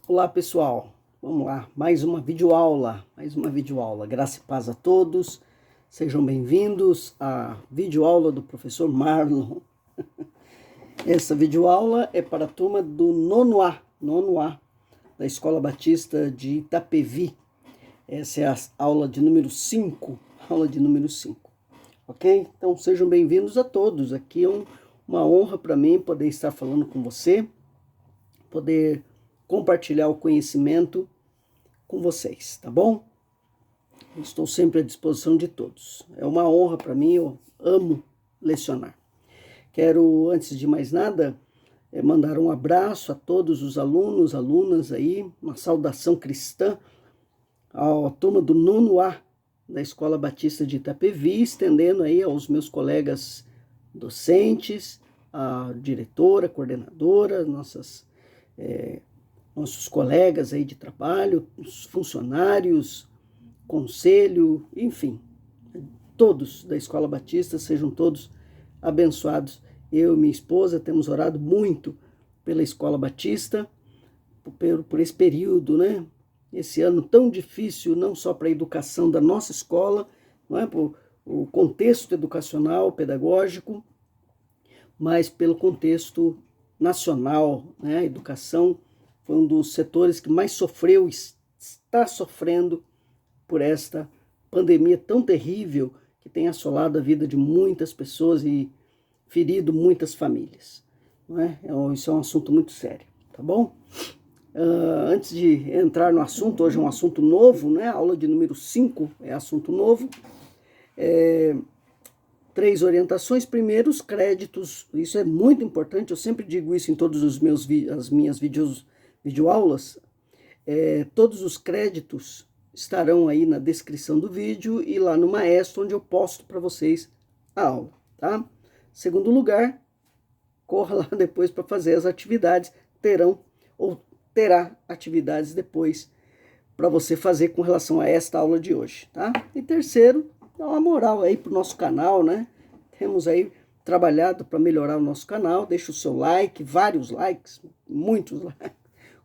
Olá pessoal, vamos lá, mais uma videoaula, graça e paz a todos, sejam bem-vindos à videoaula do professor Marlon. Essa videoaula é para a turma do nono A, da Escola Batista de Itapevi. Essa é a aula de número 5, ok? Então sejam bem-vindos a todos, aqui é uma honra para mim poder estar falando com você, poder compartilhar o conhecimento com vocês, tá bom? Estou sempre à disposição de todos. É uma honra para mim, eu amo lecionar. Quero, antes de mais nada, mandar um abraço a todos os alunos, alunas aí, uma saudação cristã à turma do nono A da Escola Batista de Itapevi, estendendo aí aos meus colegas docentes, a diretora, coordenadora, nossos colegas aí de trabalho, os funcionários, conselho, enfim, todos da Escola Batista, sejam todos abençoados. Eu e minha esposa temos orado muito pela Escola Batista, por esse período, né? Esse ano tão difícil, não só para a educação da nossa escola, não é? Por o contexto educacional, pedagógico, mas pelo contexto nacional, né? A educação foi um dos setores que mais sofreu, está sofrendo por esta pandemia tão terrível que tem assolado a vida de muitas pessoas e ferido muitas famílias. Não é? Isso é um assunto muito sério, tá bom? Antes de entrar no assunto, hoje é um assunto novo, né? A aula de número 5 é assunto novo. 3 orientações. Primeiro, os créditos. Isso é muito importante, eu sempre digo isso em todos as minhas videoaulas. Todos os créditos estarão aí na descrição do vídeo e lá no Maestro, onde eu posto para vocês a aula, tá? Segundo lugar, corra lá depois para fazer as atividades, terá atividades depois para você fazer com relação a esta aula de hoje, tá? E terceiro, dá uma moral aí pro nosso canal, né? Temos aí trabalhado para melhorar o nosso canal, deixa o seu like, vários likes, muitos likes,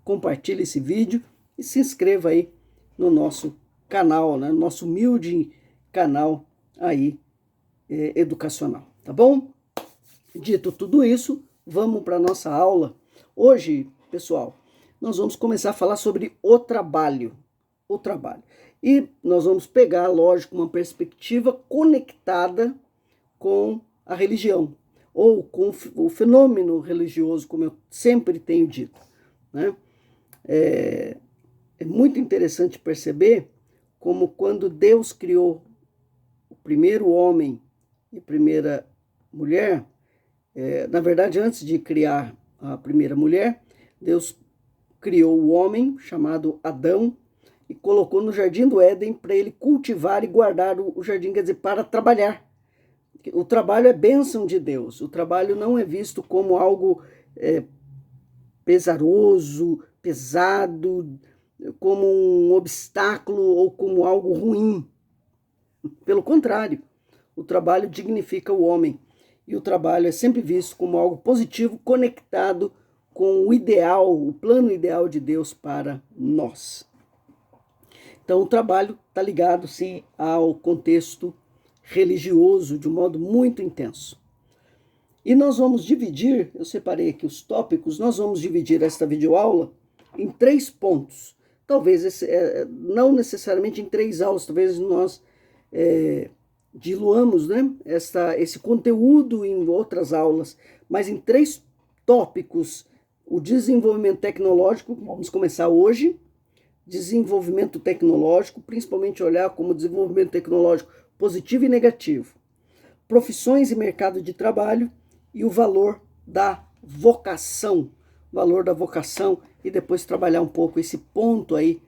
compartilhe esse vídeo e se inscreva aí no nosso canal, né? Nosso humilde canal aí educacional, tá bom? Dito tudo isso, vamos para a nossa aula. Hoje, pessoal, nós vamos começar a falar sobre o trabalho. E nós vamos pegar, lógico, uma perspectiva conectada com a religião, ou com o fenômeno religioso, como eu sempre tenho dito, né? É muito interessante perceber como quando Deus criou o primeiro homem e a primeira mulher, na verdade, antes de criar a primeira mulher, Deus criou o homem, chamado Adão, e colocou no jardim do Éden para ele cultivar e guardar o jardim, quer dizer, para trabalhar. O trabalho é bênção de Deus, o trabalho não é visto como algo pesaroso, pesado, como um obstáculo ou como algo ruim. Pelo contrário, o trabalho dignifica o homem. E o trabalho é sempre visto como algo positivo, conectado com o ideal, o plano ideal de Deus para nós. Então, o trabalho está ligado, sim, ao contexto religioso de um modo muito intenso. E nós vamos dividir, eu separei aqui os tópicos, nós vamos dividir esta videoaula em 3 pontos. Talvez, não necessariamente em 3 aulas, talvez nós diluamos, né, esse conteúdo em outras aulas, mas em 3 tópicos: o desenvolvimento tecnológico, vamos começar hoje, desenvolvimento tecnológico, principalmente olhar como desenvolvimento tecnológico positivo e negativo, profissões e mercado de trabalho e o valor da vocação, e depois trabalhar um pouco esse ponto aí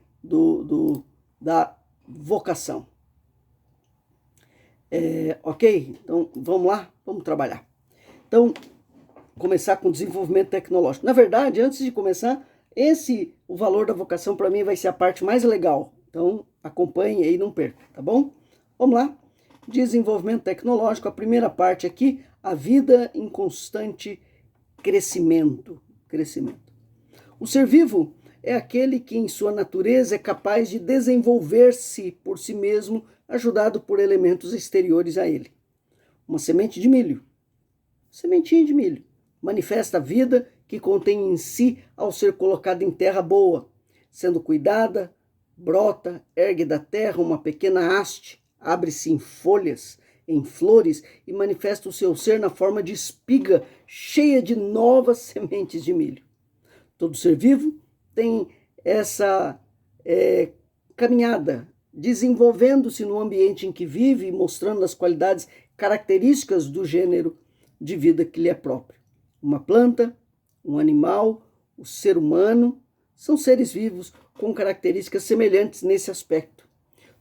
da vocação. Ok? Então, vamos lá? Vamos trabalhar. Então, começar com desenvolvimento tecnológico. Na verdade, antes de começar, o valor da vocação para mim vai ser a parte mais legal. Então, acompanhe aí e não perca, tá bom? Vamos lá. Desenvolvimento tecnológico, a primeira parte aqui, a vida em constante crescimento. O ser vivo é aquele que, em sua natureza, é capaz de desenvolver-se por si mesmo, ajudado por elementos exteriores a ele. Uma semente de milho, sementinha de milho, manifesta a vida que contém em si ao ser colocada em terra boa, sendo cuidada, brota, ergue da terra uma pequena haste, abre-se em folhas, em flores e manifesta o seu ser na forma de espiga cheia de novas sementes de milho. Todo ser vivo tem essa caminhada, desenvolvendo-se no ambiente em que vive e mostrando as qualidades características do gênero de vida que lhe é próprio. Uma planta, um animal, o ser humano, são seres vivos com características semelhantes nesse aspecto.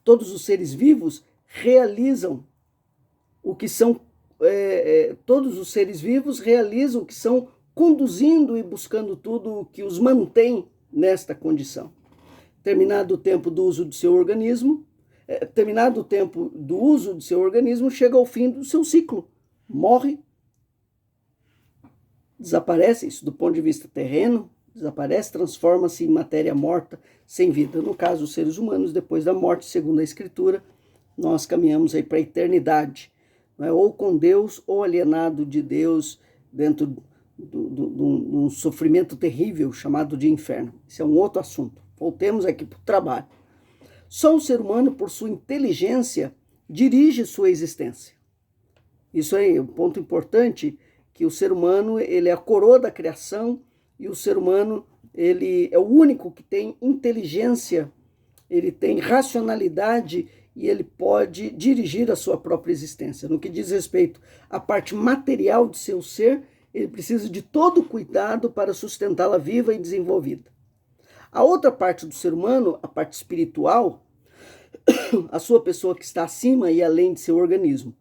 Todos os seres vivos realizam o que são, todos os seres vivos realizam o que são, conduzindo e buscando tudo o que os mantém nesta condição. Terminado o tempo do uso do seu organismo, chega ao fim do seu ciclo. Morre, desaparece, isso do ponto de vista terreno, desaparece, transforma-se em matéria morta, sem vida. No caso, os seres humanos, depois da morte, segundo a Escritura, nós caminhamos aí para a eternidade, não é? Ou com Deus, ou alienado de Deus, dentro de um sofrimento terrível chamado de inferno. Isso é um outro assunto. Voltemos aqui para o trabalho. Só o ser humano, por sua inteligência, dirige sua existência. Isso aí é um ponto importante, que o ser humano ele é a coroa da criação e o ser humano ele é o único que tem inteligência, ele tem racionalidade e ele pode dirigir a sua própria existência. No que diz respeito à parte material de seu ser, ele precisa de todo cuidado para sustentá-la viva e desenvolvida. A outra parte do ser humano, a parte espiritual, a sua pessoa que está acima e além de seu organismo,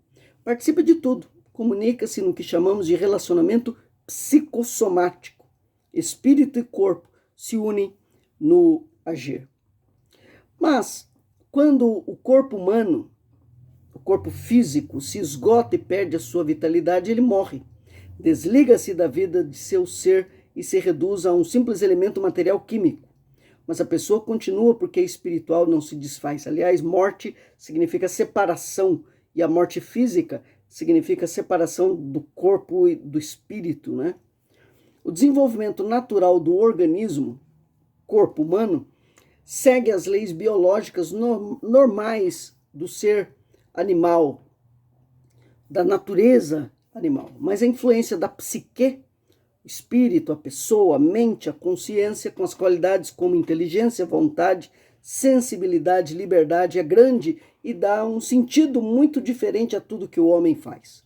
participa de tudo, comunica-se no que chamamos de relacionamento psicossomático. Espírito e corpo se unem no agir. Mas, quando o corpo humano, o corpo físico, se esgota e perde a sua vitalidade, ele morre. Desliga-se da vida de seu ser e se reduz a um simples elemento material químico. Mas a pessoa continua porque a espiritual não se desfaz. Aliás, morte significa separação e a morte física significa separação do corpo e do espírito, né? O desenvolvimento natural do organismo, corpo humano, segue as leis biológicas normais do ser animal, da natureza animal, mas a influência da psique, o espírito, a pessoa, a mente, a consciência, com as qualidades como inteligência, vontade, sensibilidade, liberdade, é grande e dá um sentido muito diferente a tudo que o homem faz.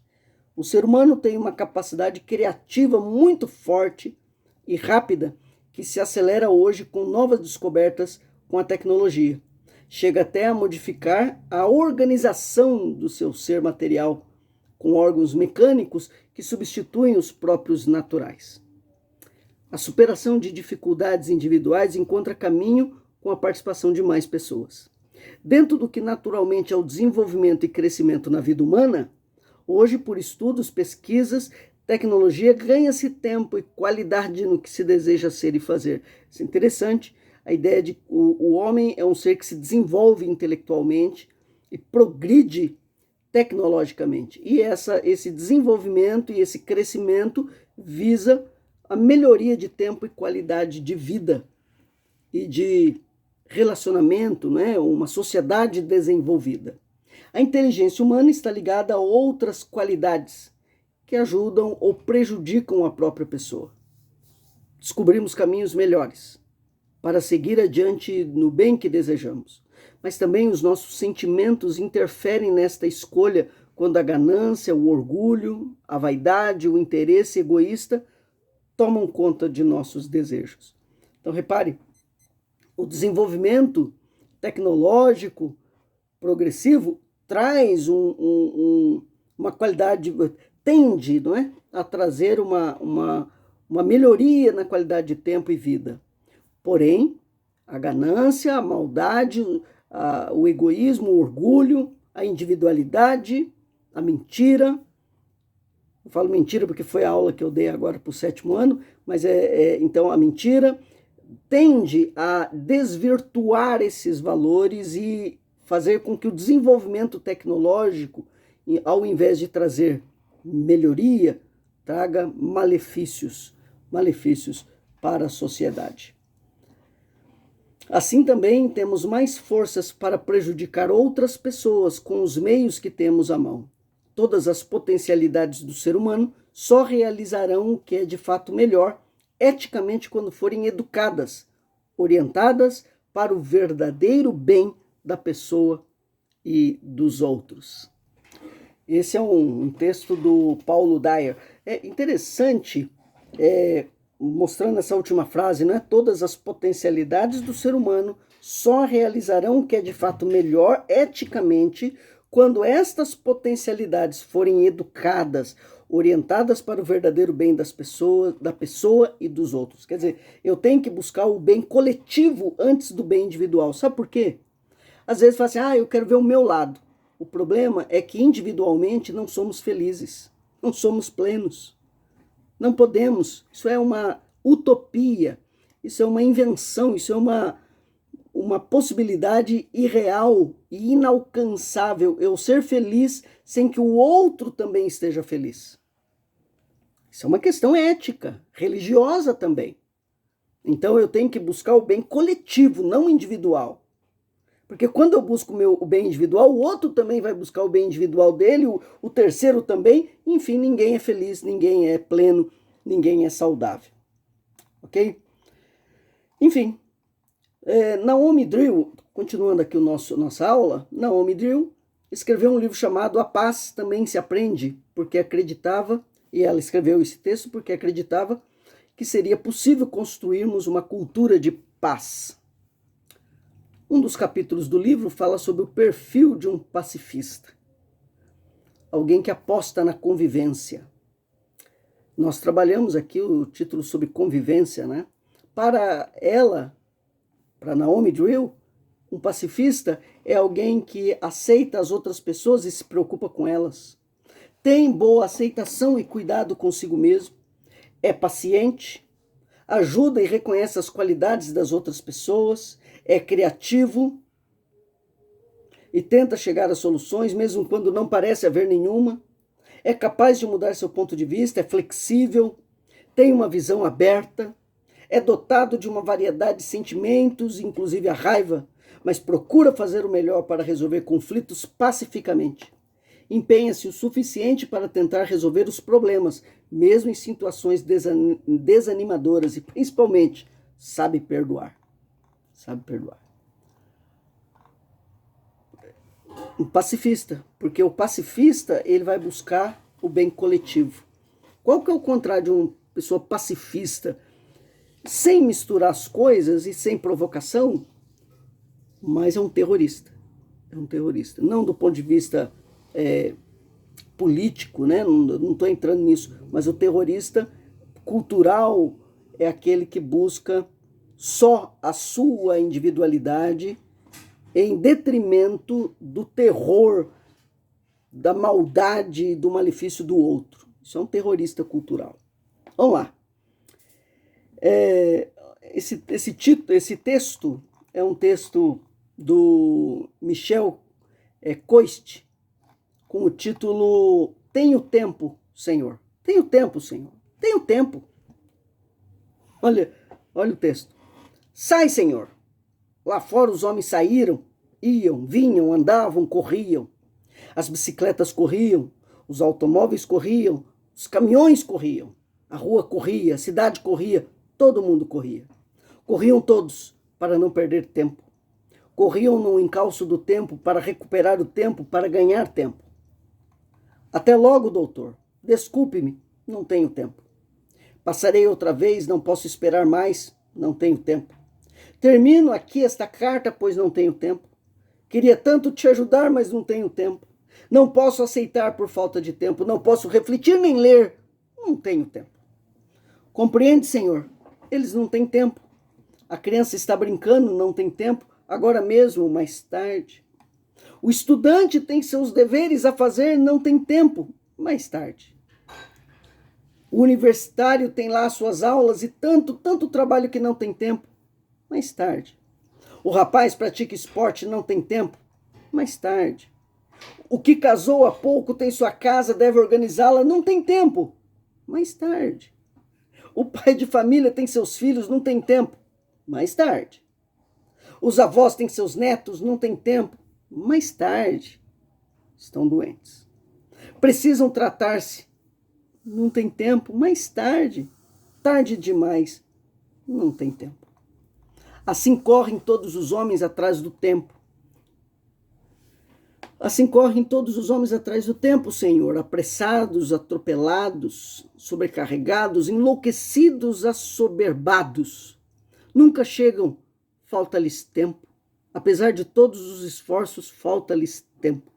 O ser humano tem uma capacidade criativa muito forte e rápida que se acelera hoje com novas descobertas com a tecnologia. Chega até a modificar a organização do seu ser material com órgãos mecânicos que substituem os próprios naturais. A superação de dificuldades individuais encontra caminho com a participação de mais pessoas. Dentro do que naturalmente é o desenvolvimento e crescimento na vida humana, hoje, por estudos, pesquisas, tecnologia, ganha-se tempo e qualidade no que se deseja ser e fazer. Isso é interessante, a ideia de que o homem é um ser que se desenvolve intelectualmente e progride tecnologicamente. E esse desenvolvimento e esse crescimento visa a melhoria de tempo e qualidade de vida e de relacionamento, né? Uma sociedade desenvolvida. A inteligência humana está ligada a outras qualidades que ajudam ou prejudicam a própria pessoa. Descobrimos caminhos melhores para seguir adiante no bem que desejamos. Mas também os nossos sentimentos interferem nesta escolha quando a ganância, o orgulho, a vaidade, o interesse egoísta tomam conta de nossos desejos. Então, repare, o desenvolvimento tecnológico progressivo traz uma qualidade, tende, não é, a trazer uma melhoria na qualidade de tempo e vida. Porém, a ganância, a maldade, o egoísmo, o orgulho, a individualidade, a mentira. Eu falo mentira porque foi a aula que eu dei agora para o 7º ano, mas então a mentira tende a desvirtuar esses valores e fazer com que o desenvolvimento tecnológico, ao invés de trazer melhoria, traga malefícios para a sociedade. Assim também temos mais forças para prejudicar outras pessoas com os meios que temos à mão. Todas as potencialidades do ser humano só realizarão o que é de fato melhor, eticamente, quando forem educadas, orientadas para o verdadeiro bem da pessoa e dos outros. Esse é um texto do Paulo Dyer. É interessante, mostrando essa última frase, né? Todas as potencialidades do ser humano só realizarão o que é de fato melhor eticamente quando estas potencialidades forem educadas, orientadas para o verdadeiro bem das pessoas, da pessoa e dos outros. Quer dizer, eu tenho que buscar o bem coletivo antes do bem individual. Sabe por quê? Às vezes fala assim, eu quero ver o meu lado. O problema é que individualmente não somos felizes, não somos plenos. Não podemos, isso é uma utopia, isso é uma invenção, isso é uma possibilidade irreal e inalcançável, eu ser feliz sem que o outro também esteja feliz. Isso é uma questão ética, religiosa também. Então eu tenho que buscar o bem coletivo, não individual. Porque quando eu busco o bem individual, o outro também vai buscar o bem individual dele, o terceiro também, enfim, ninguém é feliz, ninguém é pleno, ninguém é saudável. Ok? Enfim, Naomi Drill, continuando aqui nossa aula, Naomi Drill escreveu um livro chamado A Paz Também Se Aprende, porque acreditava, e ela escreveu esse texto porque acreditava que seria possível construirmos uma cultura de paz. Um dos capítulos do livro fala sobre o perfil de um pacifista. Alguém que aposta na convivência. Nós trabalhamos aqui o título sobre convivência, né? Para ela, para Naomi Drill, um pacifista é alguém que aceita as outras pessoas e se preocupa com elas. Tem boa aceitação e cuidado consigo mesmo. É paciente, ajuda e reconhece as qualidades das outras pessoas, é criativo e tenta chegar a soluções, mesmo quando não parece haver nenhuma, é capaz de mudar seu ponto de vista, é flexível, tem uma visão aberta, é dotado de uma variedade de sentimentos, inclusive a raiva, mas procura fazer o melhor para resolver conflitos pacificamente. Empenha-se o suficiente para tentar resolver os problemas, mesmo em situações desanimadoras, e principalmente sabe perdoar. Sabe perdoar. Um pacifista, porque o pacifista ele vai buscar o bem coletivo. Qual que é o contrário de uma pessoa pacifista? Sem misturar as coisas e sem provocação, mas é um terrorista. É um terrorista. Não do ponto de vista político, né? Não estou entrando nisso, mas o terrorista cultural é aquele que busca só a sua individualidade em detrimento do terror, da maldade e do malefício do outro. Isso é um terrorista cultural. Vamos lá. Esse texto é um texto do Michel Coist, com o título Tenho Tempo, Senhor. Tenho tempo, Senhor. Tenho tempo. Olha o texto. Sai, Senhor. Lá fora os homens saíram, iam, vinham, andavam, corriam. As bicicletas corriam, os automóveis corriam, os caminhões corriam. A rua corria, a cidade corria, todo mundo corria. Corriam todos para não perder tempo. Corriam no encalço do tempo para recuperar o tempo, para ganhar tempo. Até logo, doutor. Desculpe-me, não tenho tempo. Passarei outra vez, não posso esperar mais, não tenho tempo. Termino aqui esta carta, pois não tenho tempo. Queria tanto te ajudar, mas não tenho tempo. Não posso aceitar por falta de tempo. Não posso refletir nem ler. Não tenho tempo. Compreende, Senhor? Eles não têm tempo. A criança está brincando, não tem tempo. Agora mesmo, mais tarde. O estudante tem seus deveres a fazer, não tem tempo. Mais tarde. O universitário tem lá suas aulas e tanto trabalho que não tem tempo. Mais tarde. O rapaz pratica esporte e não tem tempo? Mais tarde. O que casou há pouco tem sua casa, deve organizá-la, não tem tempo? Mais tarde. O pai de família tem seus filhos, não tem tempo? Mais tarde. Os avós têm seus netos, não tem tempo? Mais tarde. Estão doentes. Precisam tratar-se, não tem tempo? Mais tarde. Tarde demais, não tem tempo. Assim correm todos os homens atrás do tempo. Assim correm todos os homens atrás do tempo, Senhor, apressados, atropelados, sobrecarregados, enlouquecidos, assoberbados. Nunca chegam, falta-lhes tempo. Apesar de todos os esforços, falta-lhes tempo.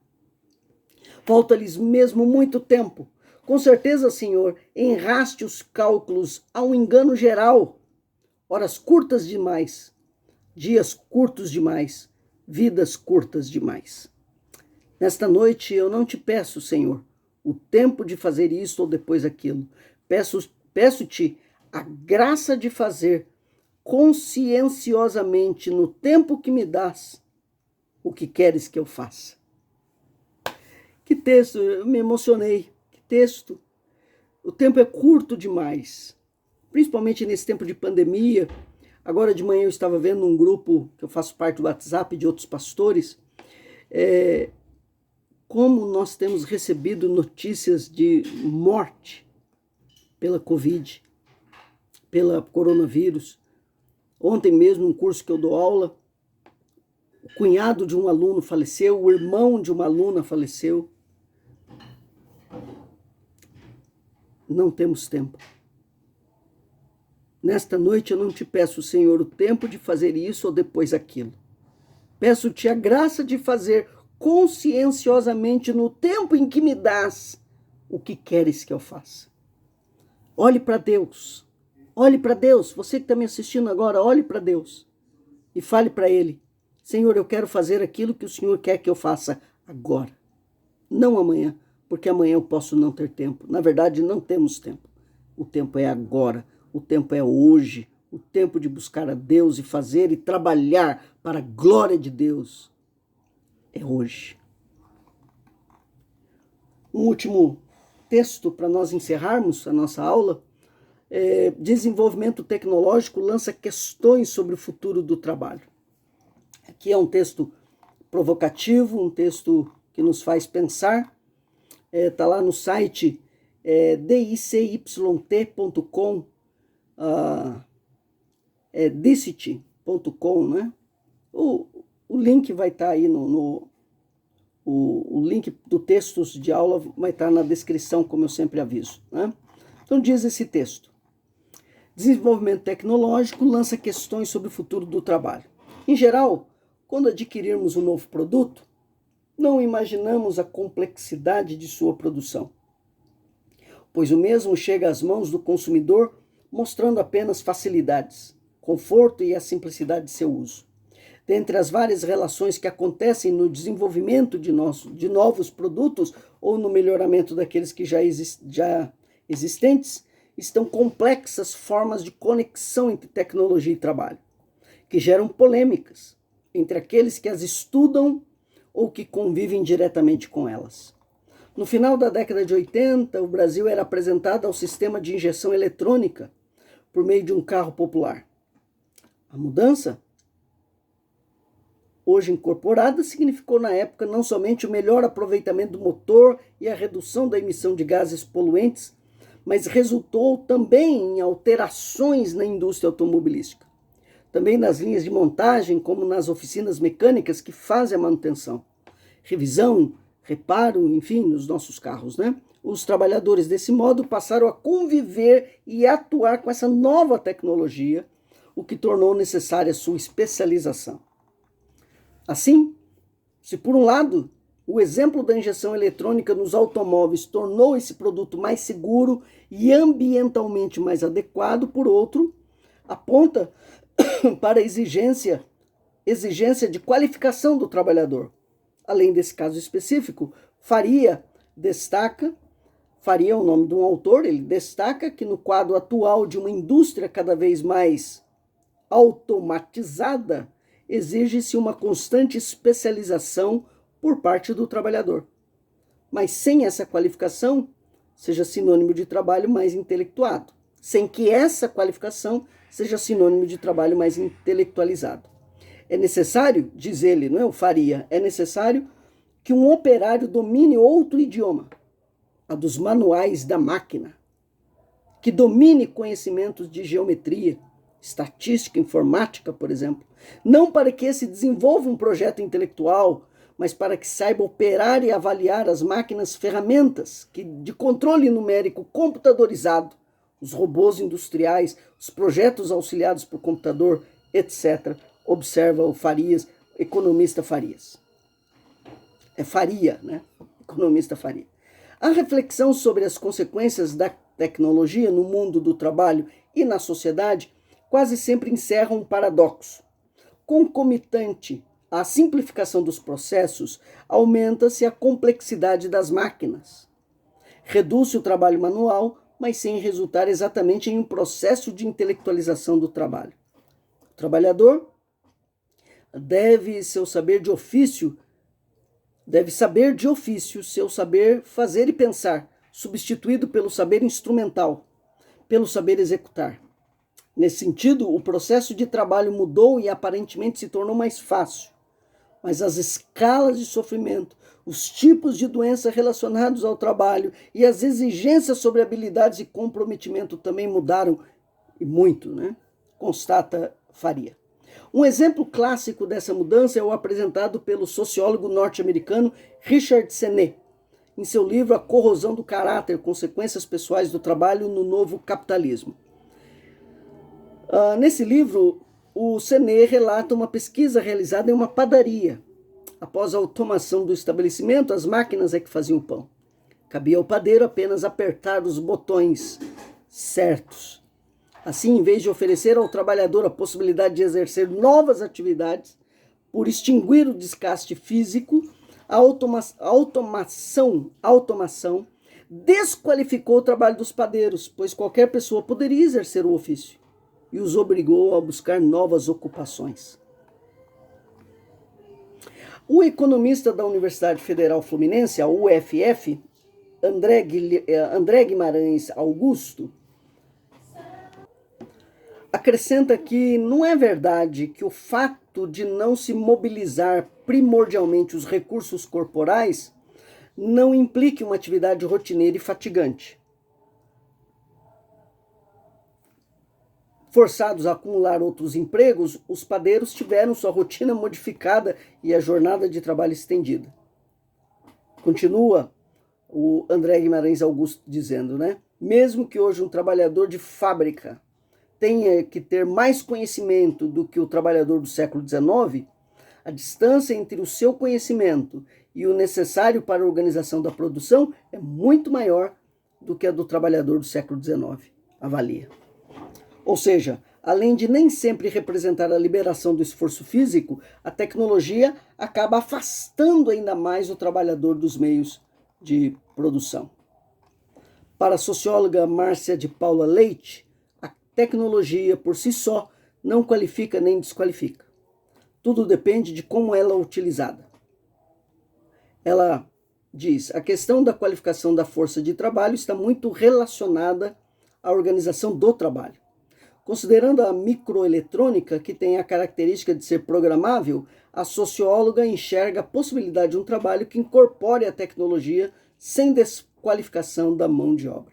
Falta-lhes mesmo muito tempo. Com certeza, Senhor, enraste os cálculos a um engano geral. Horas curtas demais, dias curtos demais, vidas curtas demais. Nesta noite eu não te peço, Senhor, o tempo de fazer isso ou depois aquilo. Peço-te a graça de fazer conscienciosamente no tempo que me dás o que queres que eu faça. Que texto, eu me emocionei. Que texto. O tempo é curto demais, principalmente nesse tempo de pandemia. Agora de manhã eu estava vendo um grupo que eu faço parte do WhatsApp de outros pastores, como nós temos recebido notícias de morte pela Covid, pela coronavírus. Ontem mesmo, um curso que eu dou aula, o cunhado de um aluno faleceu, o irmão de uma aluna faleceu. Não temos tempo. Nesta noite eu não te peço, Senhor, o tempo de fazer isso ou depois aquilo. Peço-te a graça de fazer conscienciosamente no tempo em que me dás o que queres que eu faça. Olhe para Deus. Olhe para Deus. Você que está me assistindo agora, olhe para Deus. E fale para Ele. Senhor, eu quero fazer aquilo que o Senhor quer que eu faça agora. Não amanhã, porque amanhã eu posso não ter tempo. Na verdade, não temos tempo. O tempo é agora. O tempo é hoje. O tempo de buscar a Deus e fazer e trabalhar para a glória de Deus é hoje. Um último texto para nós encerrarmos a nossa aula. Desenvolvimento tecnológico lança questões sobre o futuro do trabalho. Aqui é um texto provocativo, um texto que nos faz pensar. Está lá no site dicyt.com, dicit.com, né? O link vai estar aí o link do texto de aula vai estar na descrição, como eu sempre aviso, né? Então diz esse texto: desenvolvimento tecnológico lança questões sobre o futuro do trabalho. Em geral, quando adquirirmos um novo produto, não imaginamos a complexidade de sua produção, pois o mesmo chega às mãos do consumidor mostrando apenas facilidades, conforto e a simplicidade de seu uso. Dentre as várias relações que acontecem no desenvolvimento de novos produtos ou no melhoramento daqueles que já existentes, estão complexas formas de conexão entre tecnologia e trabalho, que geram polêmicas entre aqueles que as estudam ou que convivem diretamente com elas. No final da década de 80, o Brasil era apresentado ao sistema de injeção eletrônica por meio de um carro popular. A mudança, hoje incorporada, significou na época não somente o melhor aproveitamento do motor e a redução da emissão de gases poluentes, mas resultou também em alterações na indústria automobilística. Também nas linhas de montagem, como nas oficinas mecânicas que fazem a manutenção, revisão, reparo, enfim, nos nossos carros, né? Os trabalhadores, desse modo, passaram a conviver e atuar com essa nova tecnologia, o que tornou necessária sua especialização. Assim, se por um lado, o exemplo da injeção eletrônica nos automóveis tornou esse produto mais seguro e ambientalmente mais adequado, por outro, aponta para a exigência de qualificação do trabalhador. Além desse caso específico, Faria é o nome de um autor, ele destaca que no quadro atual de uma indústria cada vez mais automatizada, exige-se uma constante especialização por parte do trabalhador. Mas sem essa qualificação, seja sinônimo de trabalho mais intelectuado. Sem que essa qualificação seja sinônimo de trabalho mais intelectualizado. É necessário, diz ele, não é o Faria, é necessário que um operário domine outro idioma, a dos manuais da máquina, que domine conhecimentos de geometria, estatística, informática, por exemplo, não para que se desenvolva um projeto intelectual, mas para que saiba operar e avaliar as máquinas ferramentas de controle numérico computadorizado, os robôs industriais, os projetos auxiliados por computador, etc., observa o Farias, economista Farias. É Faria, né? Economista Faria. A reflexão sobre as consequências da tecnologia no mundo do trabalho e na sociedade quase sempre encerra um paradoxo. Concomitante à simplificação dos processos, aumenta-se a complexidade das máquinas. Reduz-se o trabalho manual, mas sem resultar exatamente em um processo de intelectualização do trabalho. O trabalhador deve saber de ofício seu saber fazer e pensar, substituído pelo saber instrumental, pelo saber executar. Nesse sentido, o processo de trabalho mudou e aparentemente se tornou mais fácil. Mas as escalas de sofrimento, os tipos de doença relacionados ao trabalho e as exigências sobre habilidades e comprometimento também mudaram, e muito, né? Constata Faria. Um exemplo clássico dessa mudança é o apresentado pelo sociólogo norte-americano Richard Sennett, em seu livro A Corrosão do Caráter, Consequências Pessoais do Trabalho no Novo Capitalismo. Nesse livro, o Sennett relata uma pesquisa realizada em uma padaria. Após a automação do estabelecimento, as máquinas é que faziam o pão. Cabia ao padeiro apenas apertar os botões certos. Assim, em vez de oferecer ao trabalhador a possibilidade de exercer novas atividades, por extinguir o desgaste físico, a automação desqualificou o trabalho dos padeiros, pois qualquer pessoa poderia exercer o ofício, e os obrigou a buscar novas ocupações. O economista da Universidade Federal Fluminense, a UFF, André Guimarães Augusto, acrescenta que não é verdade que o fato de não se mobilizar primordialmente os recursos corporais não implique uma atividade rotineira e fatigante. Forçados a acumular outros empregos, os padeiros tiveram sua rotina modificada e a jornada de trabalho estendida. Continua o André Guimarães Augusto dizendo, né? Mesmo que hoje um trabalhador de fábrica tenha que ter mais conhecimento do que o trabalhador do século XIX, a distância entre o seu conhecimento e o necessário para a organização da produção é muito maior do que a do trabalhador do século XIX, avalia. Ou seja, além de nem sempre representar a liberação do esforço físico, a tecnologia acaba afastando ainda mais o trabalhador dos meios de produção. Para a socióloga Márcia de Paula Leite, a tecnologia por si só não qualifica nem desqualifica. Tudo depende de como ela é utilizada. Ela diz, a questão da qualificação da força de trabalho está muito relacionada à organização do trabalho. Considerando a microeletrônica, que tem a característica de ser programável, a socióloga enxerga a possibilidade de um trabalho que incorpore a tecnologia sem desqualificação da mão de obra.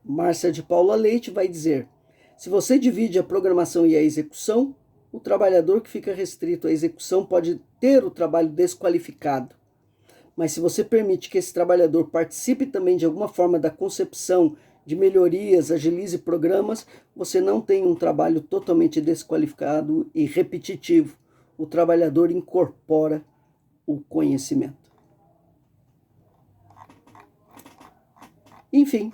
Márcia de Paula Leite vai dizer, se você divide a programação e a execução, o trabalhador que fica restrito à execução pode ter o trabalho desqualificado. Mas se você permite que esse trabalhador participe também de alguma forma da concepção de melhorias, agilize programas, você não tem um trabalho totalmente desqualificado e repetitivo. O trabalhador incorpora o conhecimento. Enfim,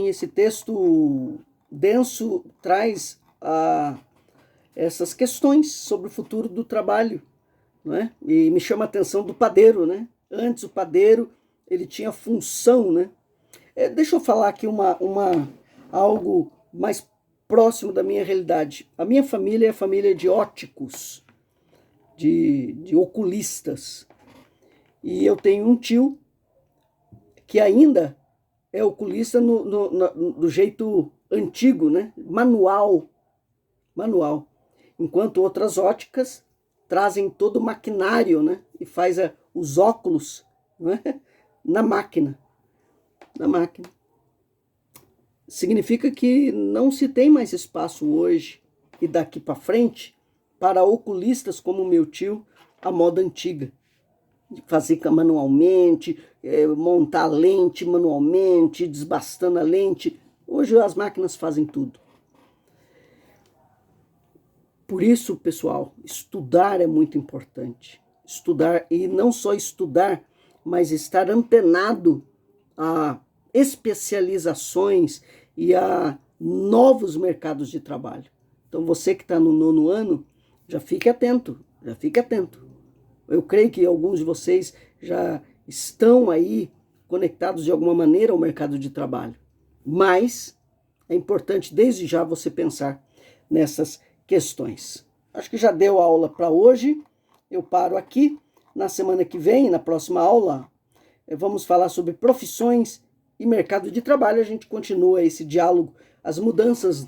esse texto denso traz essas questões sobre o futuro do trabalho, não é? E me chama a atenção do padeiro, né? Antes o padeiro ele tinha função, né? Deixa eu falar aqui algo mais próximo da minha realidade. A minha família é a família de óticos, de oculistas. E eu tenho um tio que ainda é oculista do jeito antigo, né? Manual. Enquanto outras óticas trazem todo o maquinário, né? E faz os óculos, né? Na máquina. Significa que não se tem mais espaço hoje e daqui para frente para oculistas como meu tio, a moda antiga. De fazer manualmente, montar a lente manualmente, desbastando a lente. Hoje as máquinas fazem tudo. Por isso, pessoal, estudar é muito importante. Estudar, e não só estudar, mas estar antenado a especializações e a novos mercados de trabalho. Então, você que está no 9º ano, já fique atento. Eu creio que alguns de vocês já estão aí conectados de alguma maneira ao mercado de trabalho. Mas é importante desde já você pensar nessas questões. Acho que já deu aula para hoje. Eu paro aqui. Na semana que vem, na próxima aula, vamos falar sobre profissões e mercado de trabalho. A gente continua esse diálogo, as mudanças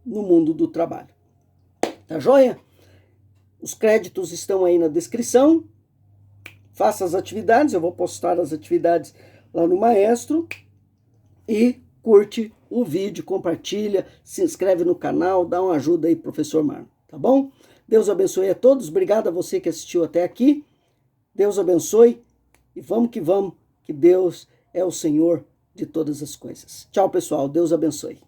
no mundo do trabalho. Tá joia? Os créditos estão aí na descrição. Faça as atividades, eu vou postar as atividades lá no Maestro. E curte o vídeo, compartilha, se inscreve no canal, dá uma ajuda aí, professor Marlon, tá bom? Deus abençoe a todos, obrigado a você que assistiu até aqui. Deus abençoe e vamos, que Deus é o Senhor de todas as coisas. Tchau, pessoal, Deus abençoe.